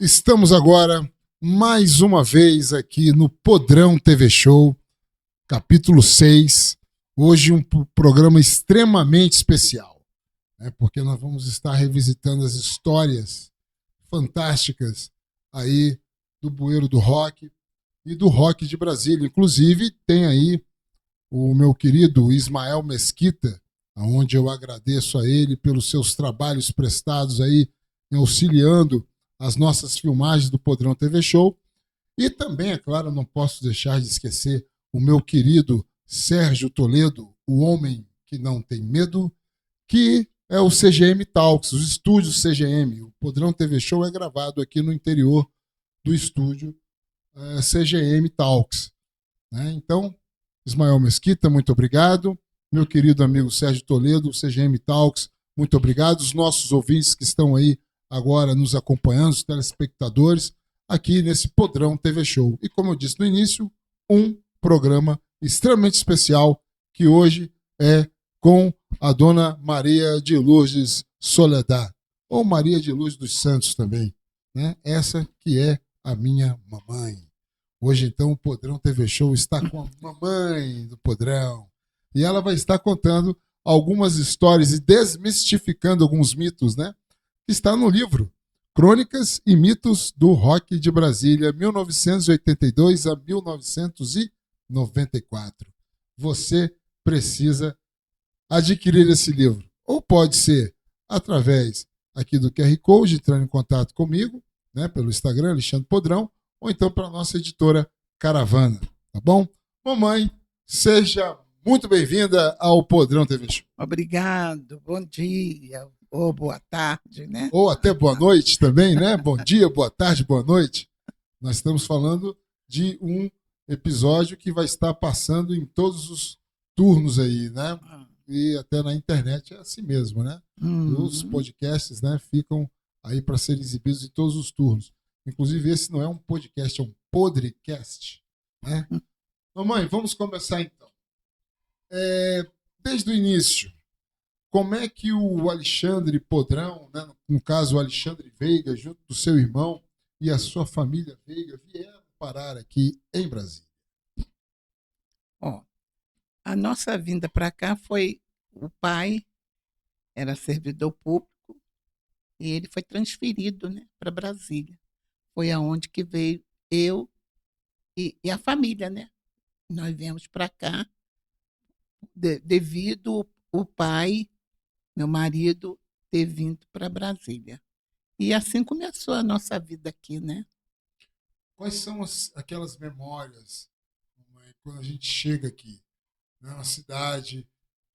Estamos agora, mais uma vez, aqui no Podrão TV Show, capítulo 6. Hoje um programa extremamente especial, né? Porque nós vamos estar revisitando as histórias fantásticas aí do bueiro do rock e do rock de Brasília. Inclusive, tem aí o meu querido Ismael Mesquita, onde eu agradeço a ele pelos seus trabalhos prestados aí, auxiliando as nossas filmagens do Podrão TV Show. E também, é claro, não posso deixar de esquecer o meu querido Sérgio Toledo, o homem que não tem medo, que é o CGM Talks, os estúdios CGM. O Podrão TV Show é gravado aqui no interior do estúdio CGM Talks, né? Então, Ismael Mesquita, muito obrigado. Meu querido amigo Sérgio Toledo, CGM Talks, muito obrigado. Os nossos ouvintes que estão aí agora nos acompanhando, os telespectadores, aqui nesse Podrão TV Show. E como eu disse no início, um programa extremamente especial, que hoje é com a dona Maria de Lourdes Soledad, ou Maria de Lourdes dos Santos também, né? Essa que é a minha mamãe. Hoje, então, o Podrão TV Show está com a mamãe do Podrão. E ela vai estar contando algumas histórias e desmistificando alguns mitos, né? Que está no livro Crônicas e Mitos do Rock de Brasília, 1982 a 1994. Você precisa adquirir esse livro. Ou pode ser através aqui do QR Code, entrando em contato comigo, né, pelo Instagram, Alexandre Podrão, ou então para a nossa editora Caravana, tá bom? Mamãe, seja muito bem-vinda ao Podrão TV Show. Obrigado, bom dia, ou boa tarde, né? Ou até boa noite também, né? Bom dia, boa tarde, boa noite. Nós estamos falando de um episódio que vai estar passando em todos os turnos aí, né? E até na internet é assim mesmo, né? Os podcasts, né, ficam aí para serem exibidos em todos os turnos. Inclusive, esse não é um podcast, é um podcast, né? Mamãe, vamos começar então. Desde o início, como é que o Alexandre Podrão, né, no caso o Alexandre Veiga, junto do seu irmão e a sua família Veiga, vieram parar aqui em Brasília? Ó, a nossa vinda para cá foi, o pai era servidor público e ele foi transferido, né, para Brasília. Foi aonde que veio eu e a família, né? Nós viemos para cá devido o pai, meu marido, ter vindo para Brasília. E assim começou a nossa vida aqui, né? Quais são aquelas memórias, mamãe, quando a gente chega aqui, né, uma cidade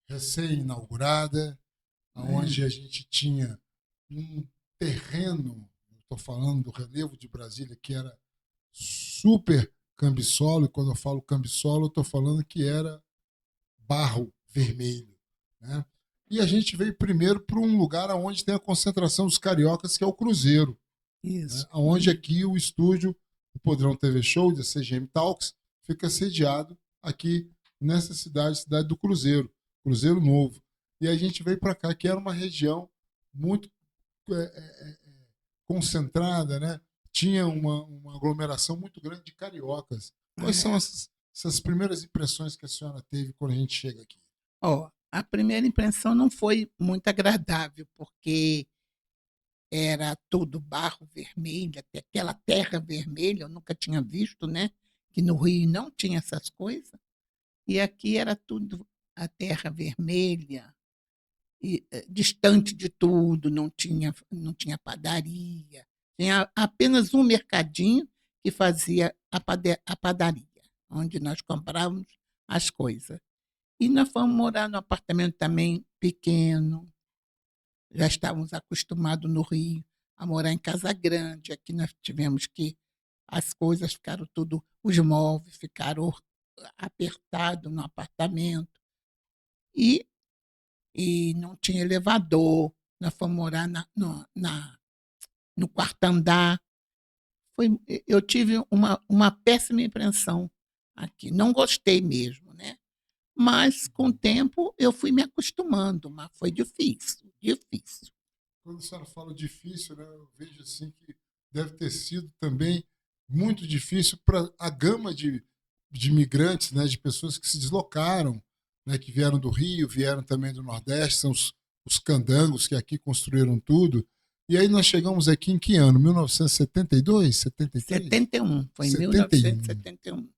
recém-inaugurada, onde a gente tinha um terreno, estou falando do relevo de Brasília, que era super cambissolo, e quando eu falo cambissolo, eu estou falando que era barro vermelho, né? E a gente veio primeiro para um lugar onde tem a concentração dos cariocas, que é o Cruzeiro, né? Isso. Onde aqui o estúdio, o Podrão TV Show, da CGM Talks, fica sediado aqui nessa cidade do Cruzeiro, Cruzeiro Novo. E a gente veio para cá, que era uma região muito concentrada, né? Tinha uma aglomeração muito grande de cariocas. Quais são essas primeiras impressões que a senhora teve quando a gente chega aqui? Ó, a primeira impressão não foi muito agradável, porque era tudo barro vermelho, até aquela terra vermelha, eu nunca tinha visto, né? Que no Rio não tinha essas coisas. E aqui era tudo a terra vermelha, e, distante de tudo, não tinha padaria. Tinha apenas um mercadinho que fazia a padaria, onde nós comprávamos as coisas. E nós fomos morar num apartamento também pequeno. Já estávamos acostumados no Rio a morar em casa grande. Aqui nós tivemos que as coisas ficaram tudo, os móveis ficaram apertados no apartamento. E, e não tinha elevador. Nós fomos morar no quarto andar. Eu tive uma péssima impressão aqui. Não gostei mesmo, né? Mas, com o tempo, eu fui me acostumando, mas foi difícil, difícil. Quando a senhora fala difícil, né, eu vejo assim que deve ter sido também muito difícil para a gama de imigrantes, né, de pessoas que se deslocaram, né, que vieram do Rio, vieram também do Nordeste, são os candangos que aqui construíram tudo. E aí nós chegamos aqui em que ano? 1972, 73? 71, foi em 71. 1971.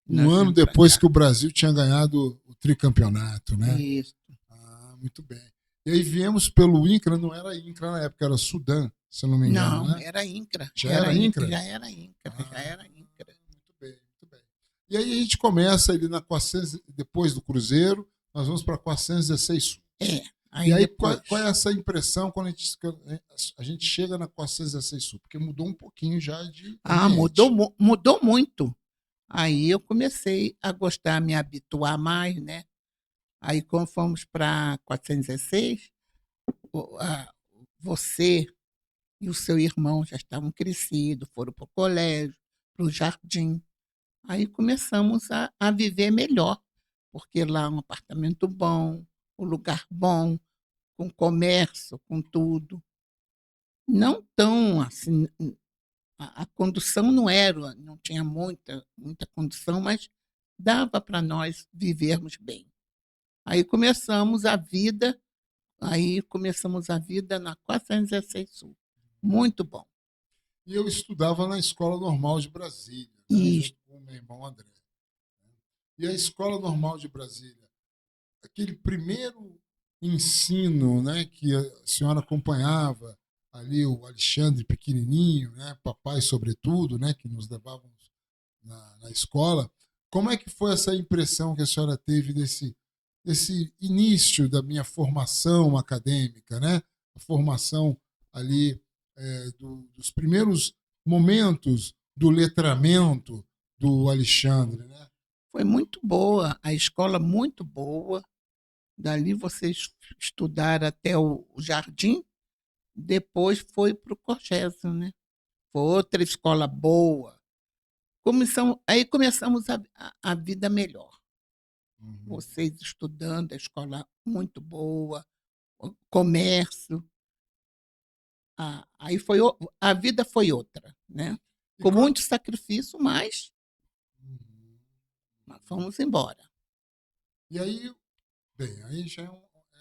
Um ano depois que o Brasil tinha ganhado o tricampeonato, né? Isso. Ah, muito bem. E aí viemos pelo INCRA, não era INCRA na época, era Sudã, se eu não me engano, Não, né? era INCRA. Já era INCRA? Já era INCRA, já era INCRA. Muito bem, muito bem. E aí a gente começa ali na 400, depois do Cruzeiro, nós vamos para 416 Sul. Aí e aí depois... qual é essa impressão quando a gente chega na 416 Sul? Porque mudou um pouquinho já de ambiente. Mudou muito. Aí eu comecei a gostar, a me habituar mais, né? Aí quando fomos para 416, você e o seu irmão já estavam crescidos, foram para o colégio, para o jardim. Aí começamos a viver melhor, porque lá é um apartamento bom, um lugar bom, com comércio, com tudo. Não tão assim, a condução não tinha muita condução, mas dava para nós vivermos bem. Aí começamos a vida na 416 Sul. Muito bom. E eu estudava na Escola Normal de Brasília, né, junto com o meu irmão André. E a Escola Normal de Brasília, aquele primeiro ensino, né, que a senhora acompanhava ali, o Alexandre pequenininho, né, papai sobretudo, né, que nos levávamos na escola, como é que foi essa impressão que a senhora teve desse início da minha formação acadêmica, né, a formação ali dos primeiros momentos do letramento do Alexandre, né? Foi muito boa, a escola muito boa. Dali vocês estudaram até o jardim, depois foi para o Cogésio, né? Foi outra escola boa. Aí começamos a vida melhor. Vocês estudando, a escola muito boa, o comércio. Aí a vida foi outra, né? Com muito sacrifício, mas fomos embora. E aí, bem, aí já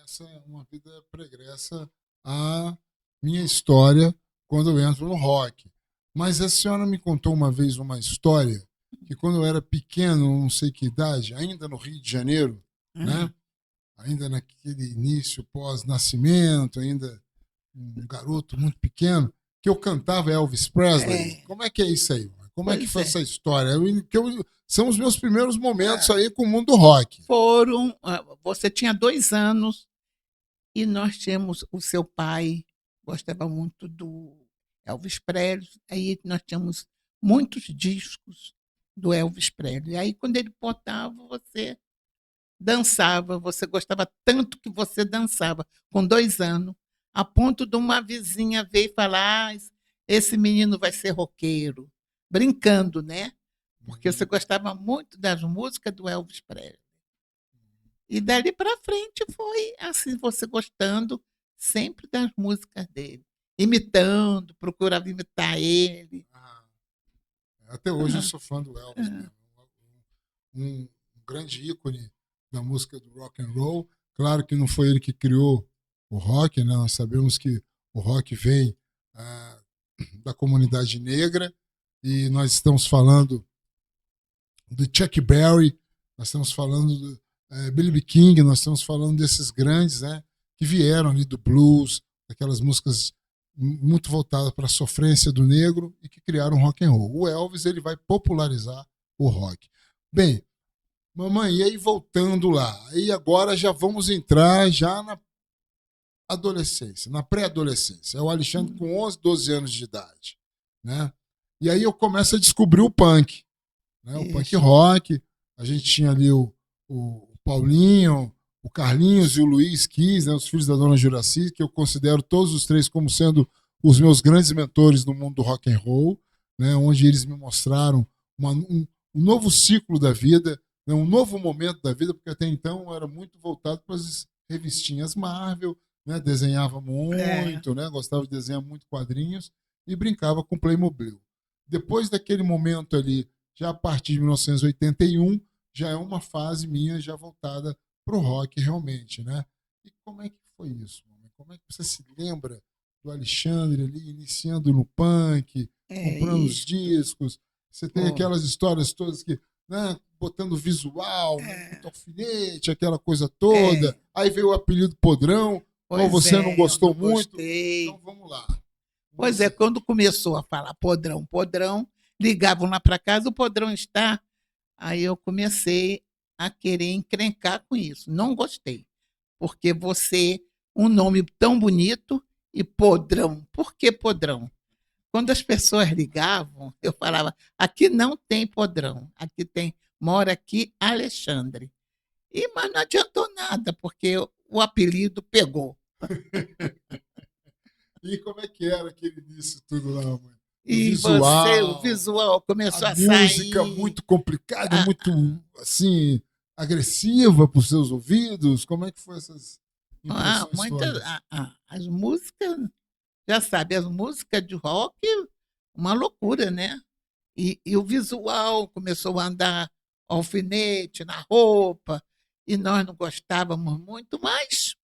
essa é uma vida pregressa à minha história quando eu entro no rock. Mas a senhora me contou uma vez uma história que quando eu era pequeno, não sei que idade, ainda no Rio de Janeiro, né? Ainda naquele início pós-nascimento, ainda um garoto muito pequeno, que eu cantava Elvis Presley. Como é que é isso aí? Como é que foi essa história? São os meus primeiros momentos aí com o mundo do rock. Você tinha 2 anos e nós tínhamos, o seu pai gostava muito do Elvis Presley, aí nós tínhamos muitos discos do Elvis Presley. Aí quando ele botava, você dançava, você gostava tanto que você dançava, com 2 anos, a ponto de uma vizinha ver e falar: esse menino vai ser roqueiro, brincando, né? Porque você gostava muito das músicas do Elvis Presley. E dali para frente foi assim, você gostando sempre das músicas dele, imitando, procurava imitar ele. Até hoje eu sou fã do Elvis, né? Um grande ícone da música do rock and roll. Claro que não foi ele que criou o rock, né? Nós sabemos que o rock vem da comunidade negra e nós estamos falando do Chuck Berry, nós estamos falando do Billy B. King, nós estamos falando desses grandes, né, que vieram ali do blues, daquelas músicas muito voltadas para a sofrência do negro e que criaram o rock and roll. O Elvis ele vai popularizar o rock. Bem, mamãe, e aí voltando lá, aí agora já vamos entrar já na adolescência, na pré-adolescência. É o Alexandre com 11, 12 anos de idade, né? E aí eu começo a descobrir o punk, né? O punk rock. A gente tinha ali o Paulinho, o Carlinhos e o Luiz Kiss, né? Os filhos da dona Juraci, que eu considero todos os três como sendo os meus grandes mentores no mundo do rock and roll, né? Onde eles me mostraram um novo ciclo da vida, né? Um novo momento da vida, porque até então eu era muito voltado para as revistinhas Marvel, né? Desenhava muito, né? Gostava de desenhar muito quadrinhos. e brincava com Playmobil. Depois daquele momento ali, já a partir de 1981, já é uma fase minha já voltada para o rock realmente, né? E como é que foi isso, mamãe? Como é que você se lembra do Alexandre ali iniciando no punk, É comprando os isto. discos? Você tem Pô, aquelas histórias todas que, né, botando visual, né, muito é, alfinete, aquela coisa toda. é, Aí veio o apelido Podrão, qual pois você não é, eu gostou não muito. Então gostei. vamos lá. Com Pois é, você. quando começou a falar podrão, podrão, ligavam lá para casa, o podrão está. Aí eu comecei a querer encrencar com isso. Não gostei, porque você, um nome tão bonito e podrão. Por que podrão? Quando as pessoas ligavam, eu falava: aqui não tem podrão, aqui tem, mora aqui Alexandre. Mas não adiantou nada, porque o apelido pegou. E como é que era aquele início tudo lá, mãe? O E você, o visual, visual a começou a música sair. muito complicada, a- muito assim agressiva para os seus ouvidos. Como é que foi essas impressões muitas, todas? as músicas, já sabe, as músicas de rock, uma loucura, né? E o visual começou a andar alfinete na roupa, e nós não gostávamos muito, mas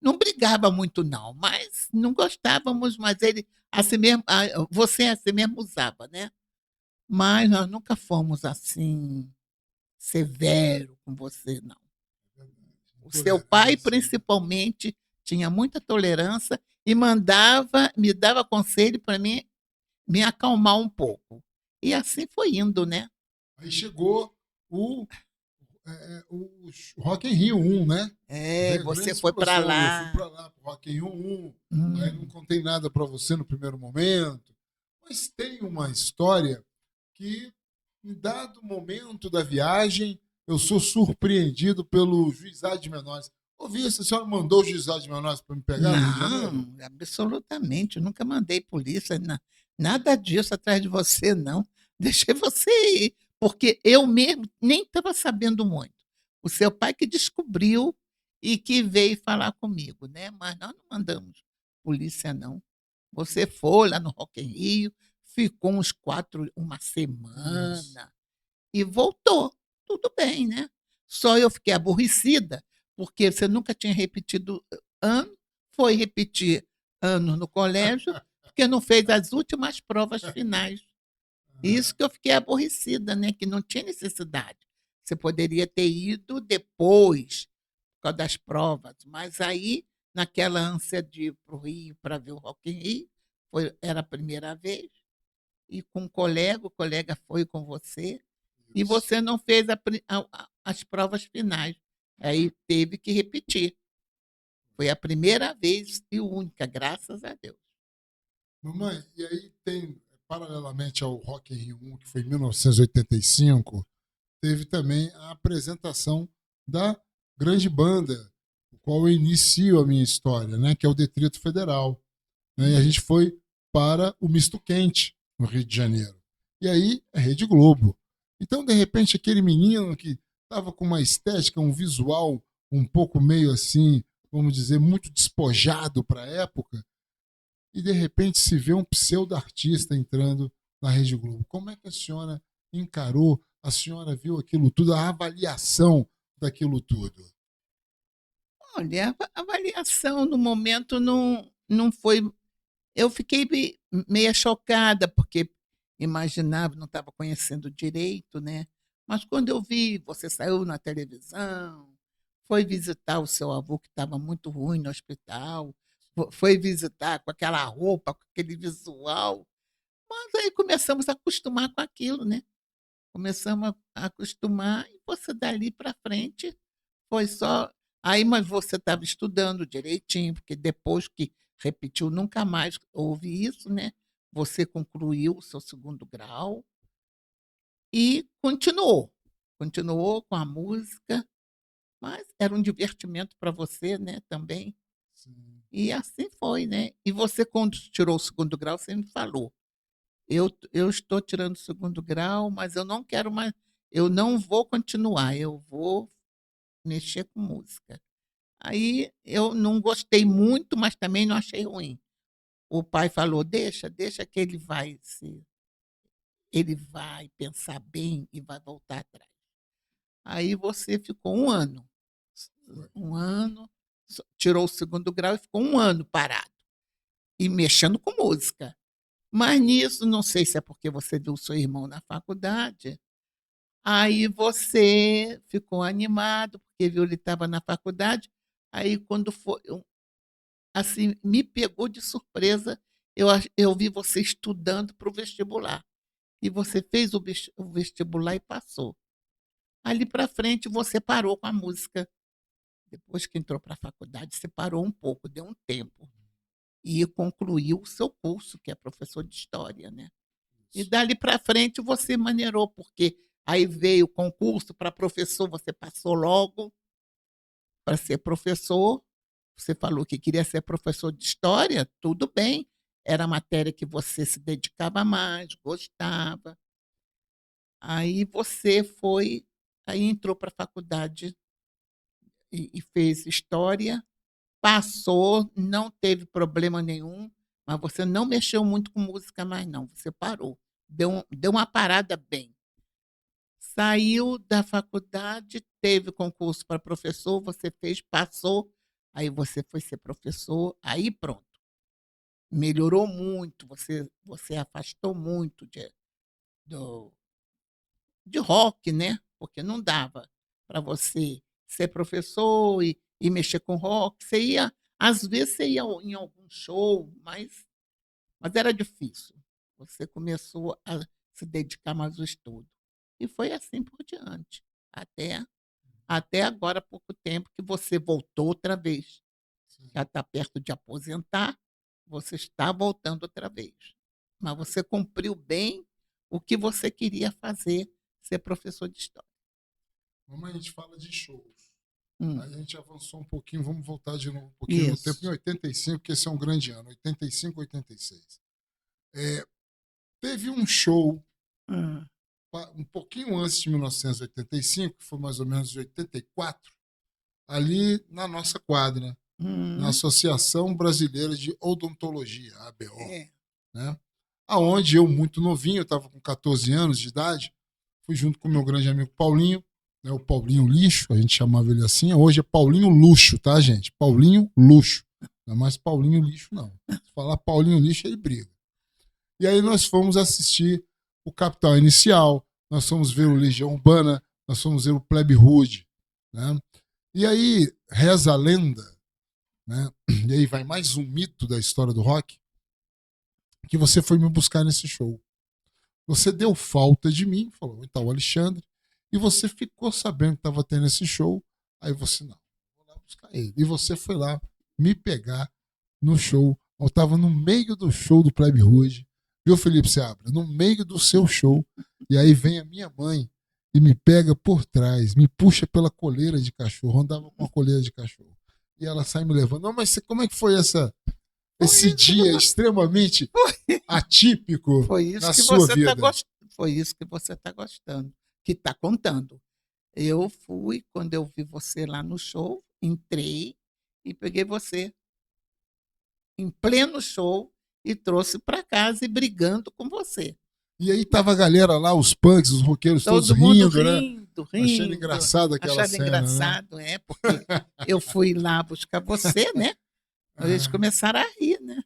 não brigava muito, não, mas não gostávamos, mas ele assim mesmo, você assim mesmo usava, né? Mas nós nunca fomos assim severo com você, não. O seu pai, Intolerância, né? principalmente, tinha muita tolerância e me dava conselho para mim me acalmar um pouco. E assim foi indo, né? Aí chegou o Rock in Rio 1, né? É, Veio a você grande foi para explosão. Eu fui para lá. lá, pro Rock in Rio 1. Aí não Hum. contei nada para você no primeiro momento. Mas tem uma história que, em dado momento da viagem, eu sou surpreendido pelo juizado de menores. Ouvi, essa senhora mandou o juizado de menores para me pegar no Rio de Janeiro? Não, absolutamente. Eu nunca mandei polícia, nada disso atrás de você, não. Deixei você ir, porque eu mesmo nem estava sabendo muito. O seu pai que descobriu e que veio falar comigo, né? Mas nós não mandamos polícia, não. Você foi lá no Rock in Rio, ficou uma Isso. semana e voltou. Tudo bem, né? Só eu fiquei aborrecida, porque você nunca tinha repetido ano, foi repetir ano no colégio, porque não fez as últimas provas finais. Isso que eu fiquei aborrecida, né? Que não tinha necessidade. Você poderia ter ido depois, por causa das provas, mas aí, naquela ânsia de ir para o Rio para ver o Rock in Rio, era a primeira vez, e com um colega, o colega foi com você, e Isso. você não fez as provas finais. Aí teve que repetir. Foi a primeira vez e única, graças a Deus. Mamãe, e aí tem, paralelamente ao Rock in Rio 1, que foi em 1985, teve também a apresentação da grande banda, o qual eu inicio a minha história, né, que é o Detrito Federal. Né, e a gente foi para o Misto Quente, no Rio de Janeiro. E aí, a Rede Globo. Então, de repente, aquele menino que estava com uma estética, um visual um pouco meio assim, vamos dizer, muito despojado para a época, e de repente se vê um pseudo-artista entrando na Rede Globo. Como é que a senhora encarou? A senhora viu aquilo tudo, a avaliação daquilo tudo? Olha, a avaliação no momento não foi. Eu fiquei meia chocada, porque imaginava, não estava conhecendo direito, né? Mas quando eu vi, você saiu na televisão, foi visitar o seu avô, que estava muito ruim no hospital, foi visitar com aquela roupa, com aquele visual. Mas aí começamos a acostumar com aquilo, né? Começamos a acostumar, e você dali para frente foi só. Aí, mas você estava estudando direitinho, porque depois que repetiu, nunca mais houve isso, né? Você concluiu o seu segundo grau e continuou. Continuou com a música, mas era um divertimento para você, né? Também. Sim. E assim foi, né? E você, quando tirou o segundo grau, você me falou: eu estou tirando o segundo grau, mas eu não quero mais, eu não vou continuar, eu vou mexer com música. Aí eu não gostei muito, mas também não achei ruim. o pai falou: deixa que ele vai pensar bem e vai voltar atrás. Aí você ficou um ano, tirou o segundo grau e ficou um ano parado e mexendo com música. Mas nisso, não sei se é porque você viu seu irmão na faculdade, aí você ficou animado, porque viu ele estava na faculdade. Aí, quando foi, assim, me pegou de surpresa, eu vi você estudando para o vestibular. E você fez o vestibular e passou. Ali para frente, você parou com a música. Depois que entrou para a faculdade, você parou um pouco, deu um tempo. E concluiu o seu curso, que é professor de história, né? E dali para frente você maneirou, porque aí veio o concurso para professor, você passou logo para ser professor. Você falou que queria ser professor de história, tudo bem. Era a matéria que você se dedicava mais, gostava. Aí você foi, aí entrou para a faculdade e fez história, passou, não teve problema nenhum, mas você não mexeu muito com música mais, não. Você parou. Deu uma parada bem. Saiu da faculdade, teve concurso para professor, você fez, passou, aí você foi ser professor, aí pronto. Melhorou muito, você afastou muito do, de rock, né? Porque não dava para você ser professor e mexer com rock. Você ia, às vezes você ia em algum show, mas era difícil. Você começou a se dedicar mais ao estudo. E foi assim por diante, até agora, há pouco tempo, que você voltou outra vez. Já está perto de aposentar, você está voltando outra vez. Mas você cumpriu bem o que você queria fazer, ser professor de história. Como a gente fala de shows, Hum, aí a gente avançou um pouquinho, vamos voltar de novo um pouquinho no tempo, em isso. 85, que esse é um grande ano, 85, 86. É, teve um show Hum, um pouquinho antes de 1985, que foi mais ou menos de 84, ali na nossa quadra, na hum, Associação Brasileira de Odontologia, ABO, é. né? Aonde eu, muito novinho, eu estava com 14 anos de idade, fui junto com o meu grande amigo Paulinho, né, o Paulinho Lixo, a gente chamava ele assim, hoje é Paulinho Luxo, tá, gente? Paulinho Luxo. Não é mais Paulinho Lixo, não. Se falar Paulinho Lixo, ele briga. E aí nós fomos assistir o Capital Inicial, nós fomos ver o Legião Urbana, nós fomos ver o Plebe Rude, né? E aí reza a lenda, né? E aí vai mais um mito da história do rock, que você foi me buscar nesse show. Você deu falta de mim, falou, então, Alexandre, e você ficou sabendo que estava tendo esse show, aí você, não, vou lá buscar ele. E você foi lá me pegar no show, eu estava no meio do show do Plebe Rude, viu, Felipe Seabra? No meio do seu show, e aí vem a minha mãe e me pega por trás, me puxa pela coleira de cachorro, andava com a coleira de cachorro, e ela sai me levando, não, mas como é que foi esse dia extremamente atípico Foi isso na que sua você está vida? gostando. Foi isso que você está gostando, que está contando. Eu fui, quando eu vi você lá no show, entrei e peguei você em pleno show e trouxe para casa e brigando com você. E aí tava a galera lá, os punks, os roqueiros todos Todo mundo rindo, né? rindo, Achando rindo. engraçado aquela Achava cena, né? engraçado, porque eu fui lá buscar você, né? Eles Ah, começaram a rir, né?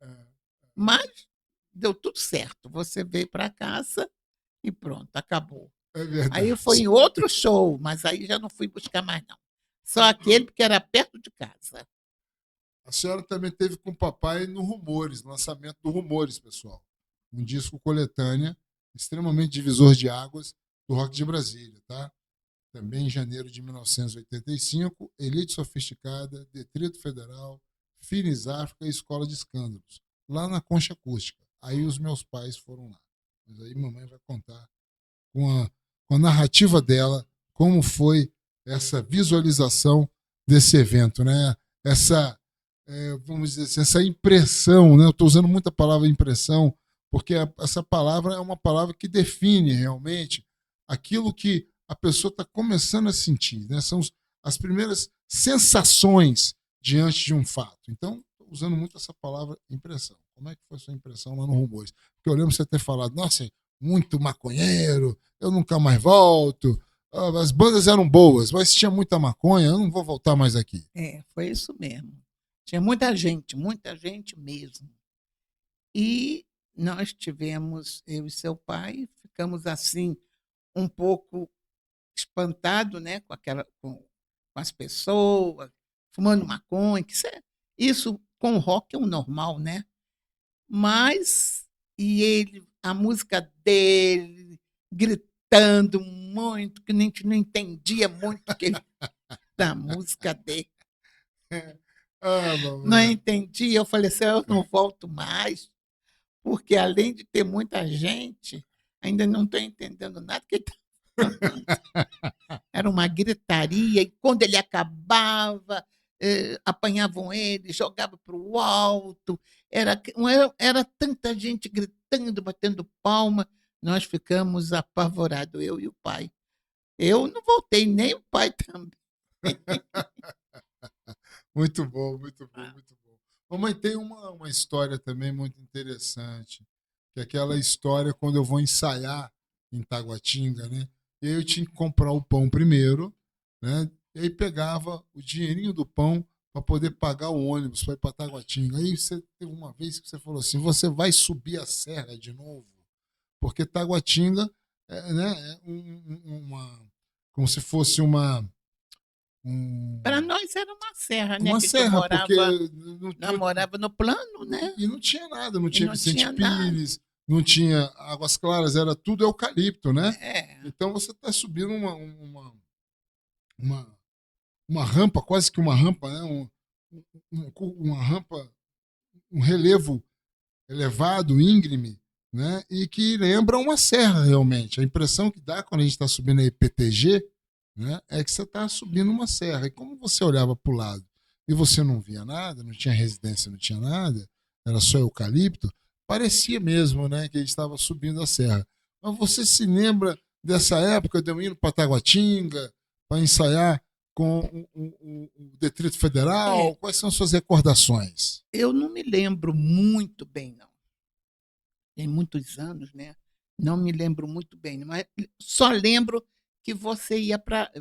é, Mas deu tudo certo. Você veio para casa e pronto, acabou. é Aí foi verdade. em outro show, mas aí já não fui buscar mais, não. Só aquele porque era perto de casa. A senhora também teve com o papai no Rumores, lançamento do Rumores, pessoal. Um disco coletânea, extremamente divisor de águas do rock de Brasília, tá? Também em janeiro de 1985, Elite Sofisticada, Detrito Federal, Finis África e Escola de Escândalos, lá na Concha Acústica. Aí os meus pais foram lá. Mas aí mamãe vai contar com a narrativa dela como foi essa visualização desse evento, né? Essa, vamos dizer assim, essa impressão, né? Eu estou usando muita palavra impressão, porque essa palavra é uma palavra que define realmente aquilo que a pessoa está começando a sentir, né? São as primeiras sensações diante de um fato. Então, estou usando muito essa palavra impressão. Como é que foi a sua impressão lá no Rumores? Porque eu lembro você ter falado, nossa, muito maconheiro, eu nunca mais volto, as bandas eram boas, mas tinha muita maconha, eu não vou voltar mais aqui. Foi isso mesmo. Tinha muita gente mesmo. E nós tivemos, eu e seu pai, ficamos assim, um pouco espantados, né, com as pessoas, fumando maconha, isso com o rock é o normal, né? Mas, e ele, a música dele, gritando muito, que a gente não entendia muito da música dele. Não entendi. Eu falei assim, eu não volto mais, porque além de ter muita gente, ainda não estou entendendo nada que ele está falando. Era uma gritaria, e quando ele acabava, apanhavam ele, jogavam para o alto, era tanta gente gritando, batendo palma, nós ficamos apavorados, eu e o pai. Eu não voltei, nem o pai também. Muito bom, muito bom, muito bom. Mamãe, tem uma história também muito interessante, que é aquela história quando eu vou ensaiar em Taguatinga, né? Eu tinha que comprar o pão primeiro, né? E aí pegava o dinheirinho do pão para poder pagar o ônibus para ir para Taguatinga. Aí você teve uma vez que você falou assim: você vai subir a serra de novo? Porque Taguatinga né, como se fosse Para nós era uma serra, né? uma Que a gente serra, porque morava no plano, né? e não tinha nada, não E tinha não Vicente tinha nada. Pires, não tinha Águas Claras, era tudo eucalipto, né? É, Então você está subindo uma, uma rampa, quase que uma rampa, né? Uma rampa, um relevo elevado, íngreme, né? E que lembra uma serra realmente. A impressão que dá quando a gente está subindo a IPTG, né? É que você está subindo uma serra. E como você olhava para o lado e você não via nada, não tinha residência, não tinha nada, era só eucalipto, parecia mesmo, né? Que a gente estava subindo a serra. Mas você se lembra dessa época de eu indo para Taguatinga para ensaiar com o Distrito Federal? Quais são as suas recordações? eu não me lembro muito bem, não. Tem muitos anos, né? Não me lembro muito bem, mas só lembro que você ia para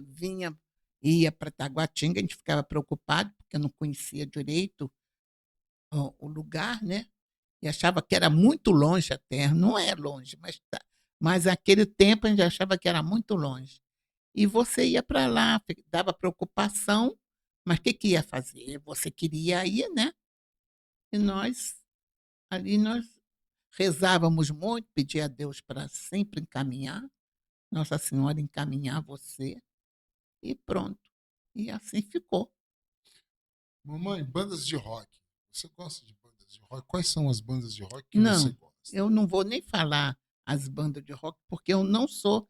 Taguatinga, a gente ficava preocupado, porque eu não conhecia direito o lugar, né? E achava que era muito longe a terra. Não é longe, mas naquele tempo a gente achava que era muito longe. E você ia para lá, dava preocupação, mas o que, que ia fazer? Você queria ir, né? E nós rezávamos muito, pedia a Deus para sempre encaminhar, Nossa Senhora encaminhar você, e pronto. E assim ficou. Mamãe, bandas de rock. Você gosta de bandas de rock? Quais são as bandas de rock que você Não, gosta? eu não vou nem falar as bandas de rock, porque eu não sou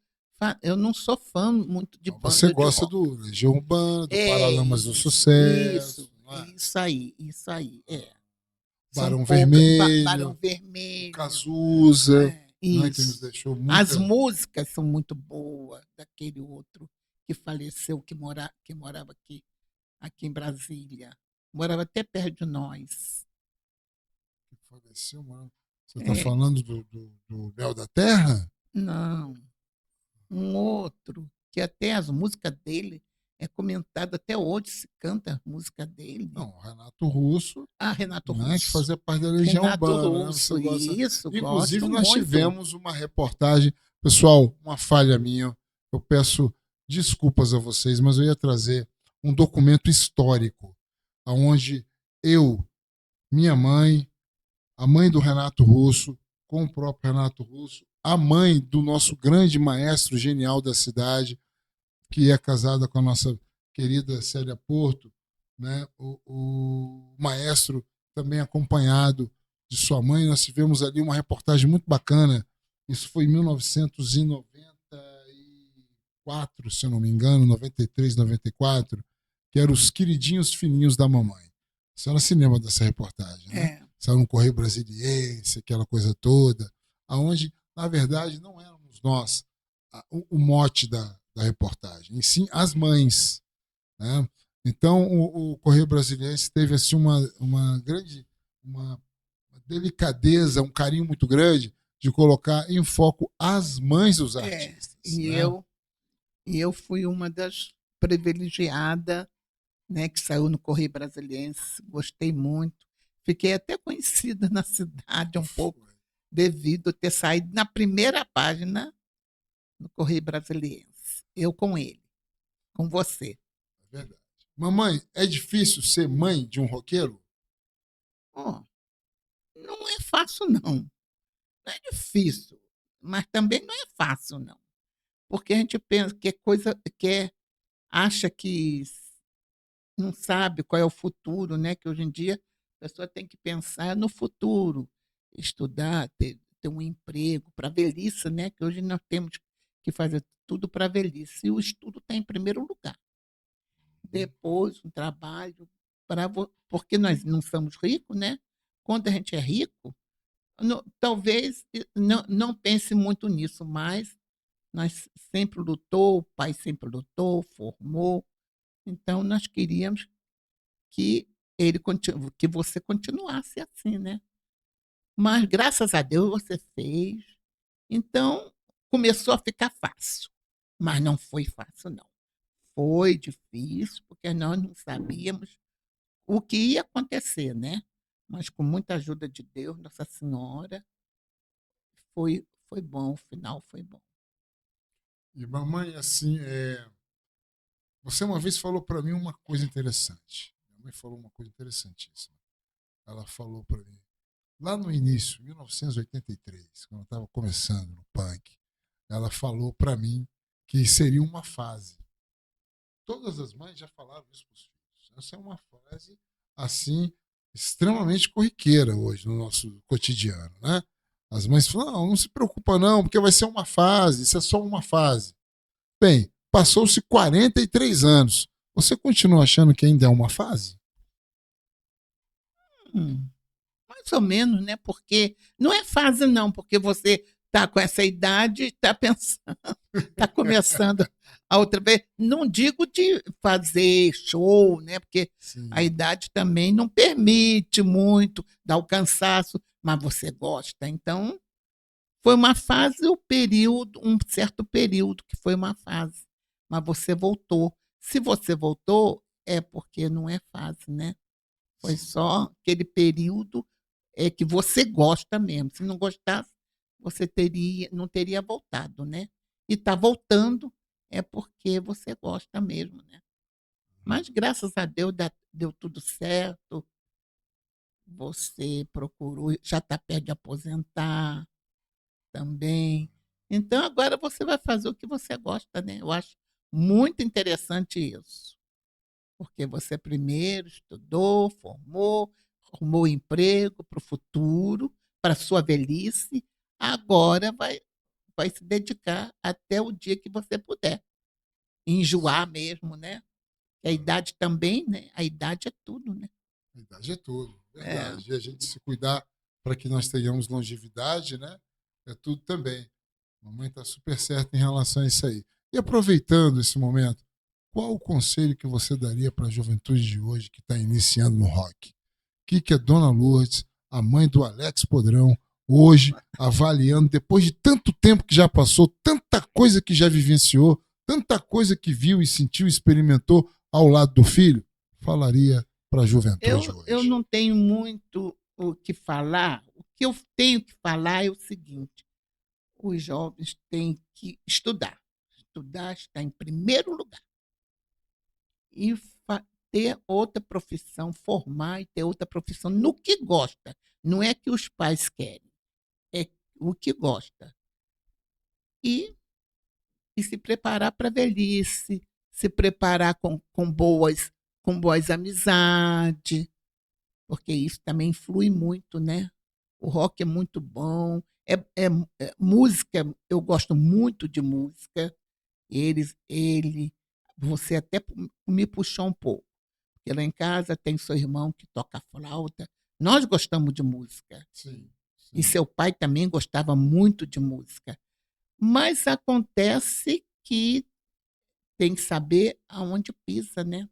fã muito de Então, você banda de gosta rock. do Legião Urbana, do É Paralamas do isso, isso, Sucesso, não é? isso aí, é. São Barão poucas, Barão Vermelho, o Vermelho, Cazuza, né, que nos isso. deixou As muita. músicas são muito boas, daquele outro que faleceu, que morava aqui em Brasília. Morava até perto de nós. Que faleceu, mano. Você está É, falando do Mel da Terra? não, um outro, que até as músicas dele é comentado até hoje, se canta a música dele. Não, Renato Russo, Ah, Renato né, que Russo. fazia parte da Legião Renato Urbana, né? Você Russo, gosta. isso, Inclusive, gosto nós muito. tivemos uma reportagem. Pessoal, uma falha minha. Eu peço desculpas a vocês, mas eu ia trazer um documento histórico, onde eu, minha mãe, a mãe do Renato Russo, com o próprio Renato Russo, a mãe do nosso grande maestro genial da cidade, que é casada com a nossa querida Célia Porto, né? O maestro também acompanhado de sua mãe. Nós tivemos ali uma reportagem muito bacana. Isso foi em 1994, se eu não me engano, 93, 94, que era Os Queridinhos Fininhos da Mamãe. A senhora se lembra dessa reportagem, né? É, Saiu no Correio Brasiliense, aquela coisa toda, aonde, na verdade, não éramos nós o mote da reportagem, e sim as mães, né? Então, o Correio Brasiliense teve assim, uma grande uma delicadeza, um carinho muito grande de colocar em foco as mães dos É, artistas. Né? e eu fui uma das privilegiadas, né, que saiu no Correio Brasiliense. Gostei muito. Fiquei até conhecida na cidade um pouco, devido a ter saído na primeira página no Correio Brasiliense. Eu com ele, com você. É verdade. Mamãe, é difícil ser mãe de um roqueiro? Oh, não é fácil, não. Não é difícil, mas também não é fácil, não. Porque a gente pensa que é coisa que acha que não sabe qual é o futuro, né? Que hoje em dia a pessoa tem que pensar no futuro, estudar, ter um emprego para a velhice, né? Que hoje nós temos que fazer tudo para a velhice. E o estudo está em primeiro lugar. Depois, um trabalho, porque nós não somos ricos, né? Quando a gente é rico, talvez não pense muito nisso, mas nós sempre lutou, o pai sempre lutou, formou. Então, nós queríamos que que você continuasse assim, né? Mas graças a Deus você fez. Então começou a ficar fácil, mas não foi fácil não. Foi difícil porque nós não sabíamos o que ia acontecer, né? Mas com muita ajuda de Deus, Nossa Senhora, foi bom, o final foi bom. E mamãe, assim, você uma vez falou para mim uma coisa interessante. Minha mãe falou uma coisa interessantíssima. Ela falou para mim, lá no início, 1983, quando eu estava começando no punk, ela falou para mim que seria uma fase. Todas as mães já falaram isso para os filhos. Essa é uma fase, assim, extremamente corriqueira hoje no nosso cotidiano, né? As mães falam, não, não se preocupa não, porque vai ser uma fase, isso é só uma fase. Bem, passou-se 43 anos. Você continua achando que ainda é uma fase? Hum. Mais ou menos, né? Porque não é fácil, não, porque você está com essa idade, está pensando, está começando a outra vez. Não digo de fazer show, né? Porque a Sim. idade também não permite muito, dá o cansaço, mas você gosta. Então, foi uma fase, o período, um certo período que foi uma fase. Mas você voltou. Se você voltou, é porque não é fase, né? Foi só aquele período que você gosta mesmo. Se não gostasse, você não teria voltado, né? E está voltando é porque você gosta mesmo, né? Mas graças a Deus deu tudo certo. Você procurou, já está perto de aposentar também. Então agora você vai fazer o que você gosta, né? Eu acho muito interessante isso. Porque você primeiro estudou, formou, arrumou emprego para o futuro, para a sua velhice, agora vai se dedicar até o dia que você puder. Enjoar mesmo, né? E a idade também, né? A idade é tudo, né? A idade é tudo, É. verdade. E a gente se cuidar para que nós tenhamos longevidade, né? É tudo também. A mamãe está super certa em relação a isso aí. E aproveitando esse momento, qual o conselho que você daria para a juventude de hoje que está iniciando no rock? O que a Dona Lourdes, a mãe do Alex Podrão, hoje avaliando, depois de tanto tempo que já passou, tanta coisa que já vivenciou, tanta coisa que viu e sentiu e experimentou ao lado do filho, falaria para a juventude Eu hoje? não tenho muito o que falar. O que eu tenho que falar é o seguinte: os jovens têm que estudar. Estudar está em primeiro lugar. E ter outra profissão, formar e ter outra profissão no que gosta. Não é que os pais querem, é o que gosta. E, e se preparar para a velhice, se preparar com boas amizades, porque isso também influi muito, né? O rock é muito bom. Música, eu gosto muito de música. Ele, você até me puxou um pouco. Porque lá em casa tem seu irmão que toca flauta. Nós gostamos de música. Sim, E sim. seu pai também gostava muito de música. Mas acontece que tem que saber aonde pisa, né?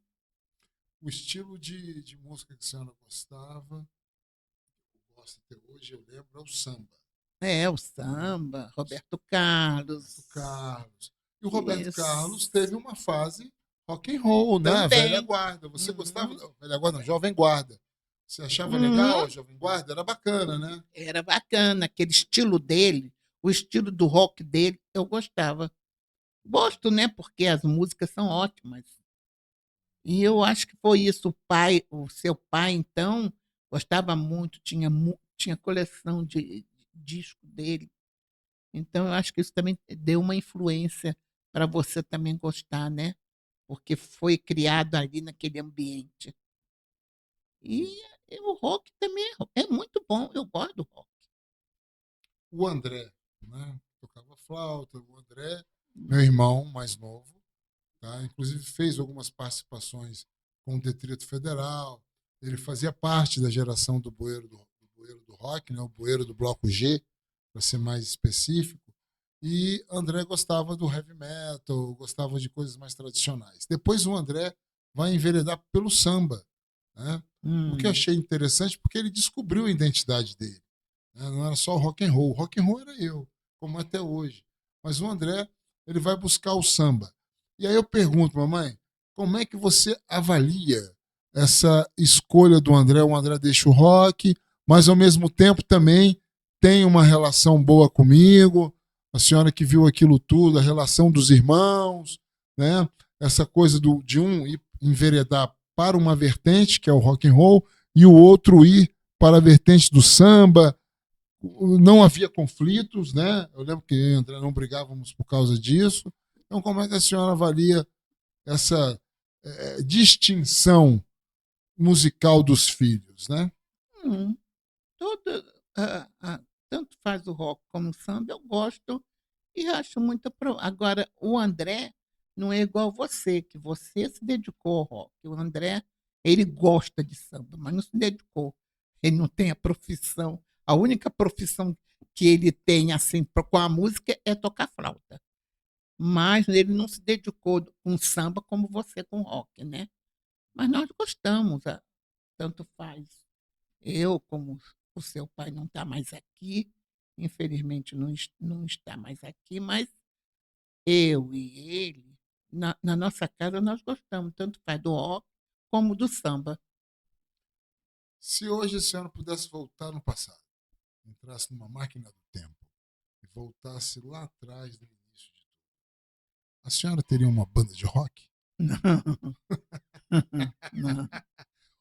o estilo de música que a senhora gostava, gosta até hoje, eu lembro, é o samba. É, o Né? samba, Roberto Roberto Carlos. Carlos. E o Roberto Carlos Isso. teve uma fase rock and roll, né? A velha Também. guarda. Você gostava Uhum. da velha guarda? Não, jovem guarda. Você achava legal Uhum. a jovem guarda? Era bacana, né? Era bacana, aquele estilo dele, o estilo do rock dele, eu gostava. Gosto, né? Porque as músicas são ótimas. E eu acho que foi isso. O seu pai, então, gostava muito, tinha coleção de disco dele. Então, eu acho que isso também deu uma influência para você também gostar, né? Porque foi criado ali naquele ambiente. E o rock também é muito bom, eu gosto do rock. O André, né? Tocava flauta. O André, meu irmão mais novo, tá? Inclusive fez algumas participações com o Distrito Federal. Ele fazia parte da geração do bueiro do rock, né? O bueiro do Bloco G, para ser mais específico. E André gostava do heavy metal, gostava de coisas mais tradicionais. Depois o André vai enveredar pelo samba, né? O que eu Hum, achei interessante porque ele descobriu a identidade dele, né? Não era só o rock and roll. O rock and roll era eu, como até hoje. Mas o André, ele vai buscar o samba. E aí eu pergunto, mamãe, como é que você avalia essa escolha do André? O André deixa o rock, mas ao mesmo tempo também tem uma relação boa comigo. A senhora que viu aquilo tudo, a relação dos irmãos, né? Essa coisa de um ir enveredar para uma vertente, que é o rock and roll, e o outro ir para a vertente do samba. Não havia conflitos, né? Eu lembro que eu e André não brigávamos por causa disso. Então, como é que a senhora avalia essa distinção musical dos filhos, né? hum. Toda, tanto faz o rock como o samba, eu gosto e acho muito. Agora, o André não é igual você, que você se dedicou ao rock. O André, ele gosta de samba, mas não se dedicou. Ele não tem a profissão. A única profissão que ele tem assim com a música é tocar flauta. Mas ele não se dedicou com samba como você com rock, né? Mas nós gostamos, tanto faz. Eu, como o seu pai não está mais aqui, infelizmente não está mais aqui, mas eu e ele, na nossa casa, nós gostamos, tanto faz do rock como do samba. Se hoje a senhora pudesse voltar no passado, entrasse numa máquina do tempo e voltasse lá atrás do início de tudo, a senhora teria uma banda de rock? Não, não,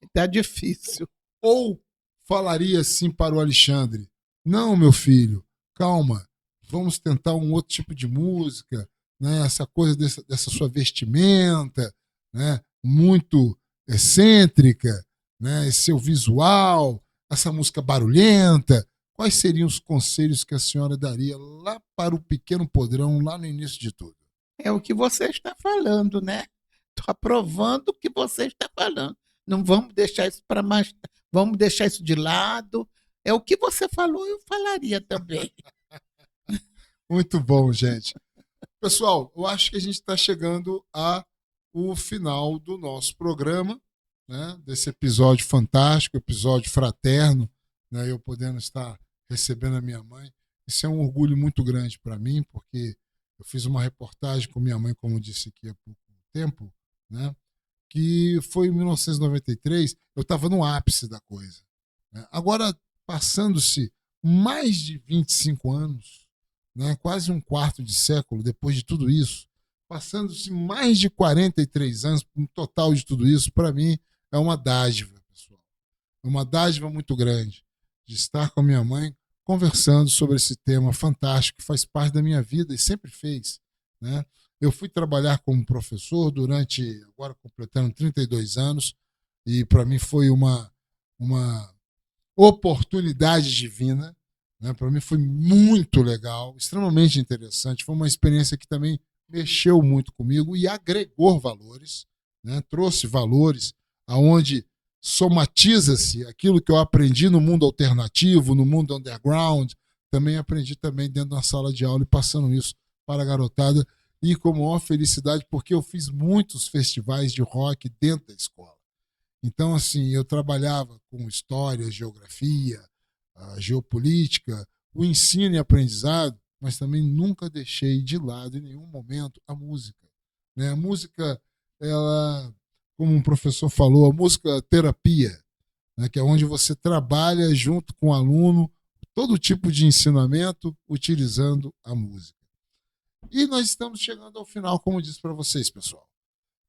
está difícil. Ou falaria assim para o Alexandre: não, meu filho, calma, vamos tentar um outro tipo de música, né? Essa coisa dessa sua vestimenta, né? Muito excêntrica, né? Esse seu visual, essa música barulhenta. Quais seriam os conselhos que a senhora daria lá para o pequeno podrão, lá no início de tudo? É o que você está falando, né? Estou aprovando o que você está falando. Não vamos deixar isso para mais. Vamos deixar isso de lado. É o que você falou, eu falaria também. Muito bom, gente. Pessoal, eu acho que a gente está chegando ao final do nosso programa, né? Desse episódio fantástico, episódio fraterno, né? Eu podendo estar recebendo a minha mãe. Isso é um orgulho muito grande para mim, porque eu fiz uma reportagem com minha mãe, como disse aqui há pouco tempo, né? Que foi em 1993, eu estava no ápice da coisa, né? Agora, passando-se mais de 25 anos, né, quase um quarto de século depois de tudo isso, passando-se mais de 43 anos, no total de tudo isso, para mim é uma dádiva, pessoal. É uma dádiva muito grande de estar com a minha mãe conversando sobre esse tema fantástico que faz parte da minha vida e sempre fez, né? Eu fui trabalhar como professor durante, agora completando 32 anos, e para mim foi uma oportunidade divina, né? Para mim foi muito legal, extremamente interessante. Foi uma experiência que também mexeu muito comigo e agregou valores, né? Trouxe valores aonde somatiza-se aquilo que eu aprendi no mundo alternativo, no mundo underground, também aprendi também dentro da sala de aula e passando isso para a garotada e com maior felicidade porque eu fiz muitos festivais de rock dentro da escola. Então, assim, eu trabalhava com história, geografia, geopolítica, o ensino e aprendizado, mas também nunca deixei de lado em nenhum momento a música. Né? A música, ela, como um professor falou, a música é terapia, né? Que é onde você trabalha junto com o aluno todo tipo de ensinamento utilizando a música. E nós estamos chegando ao final, como disse para vocês, pessoal,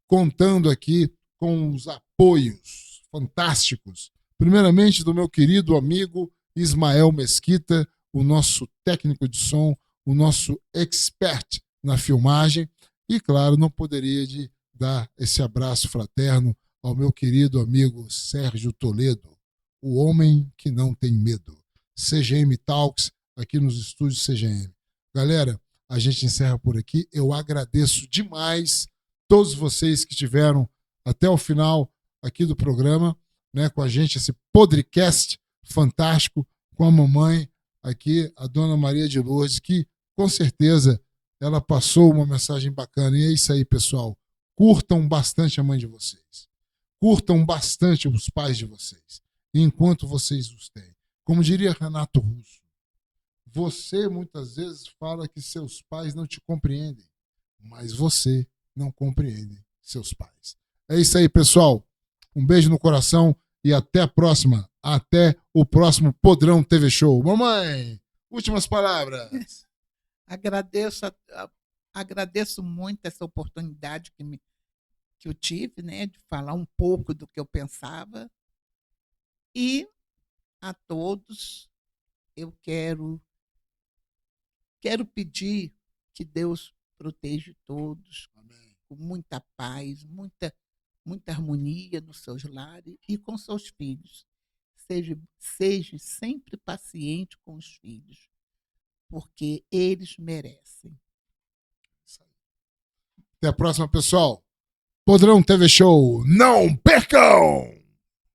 contando aqui com os apoios fantásticos, primeiramente do meu querido amigo Ismael Mesquita, o nosso técnico de som, o nosso expert na filmagem, e claro, não poderia de dar esse abraço fraterno ao meu querido amigo Sérgio Toledo, o homem que não tem medo. CGM Talks, aqui nos estúdios CGM. Galera, a gente encerra por aqui. Eu agradeço demais todos vocês que estiveram até o final aqui do programa, né, com a gente, esse podcast fantástico, com a mamãe aqui, a dona Maria de Lourdes, que com certeza ela passou uma mensagem bacana. E é isso aí, pessoal. Curtam bastante a mãe de vocês. Curtam bastante os pais de vocês, enquanto vocês os têm. Como diria Renato Russo, você muitas vezes fala que seus pais não te compreendem, mas você não compreende seus pais. É isso aí, pessoal. Um beijo no coração e até a próxima. Até o próximo Podrão TV Show. Mamãe, últimas palavras. Agradeço muito essa oportunidade que eu tive, né, de falar um pouco do que eu pensava. E a todos eu quero pedir que Deus proteja todos. Amém. Com muita paz, muita harmonia nos seus lares e com seus filhos. Seja sempre paciente com os filhos, porque eles merecem. Até a próxima, pessoal. Podrão TV Show. Não percam!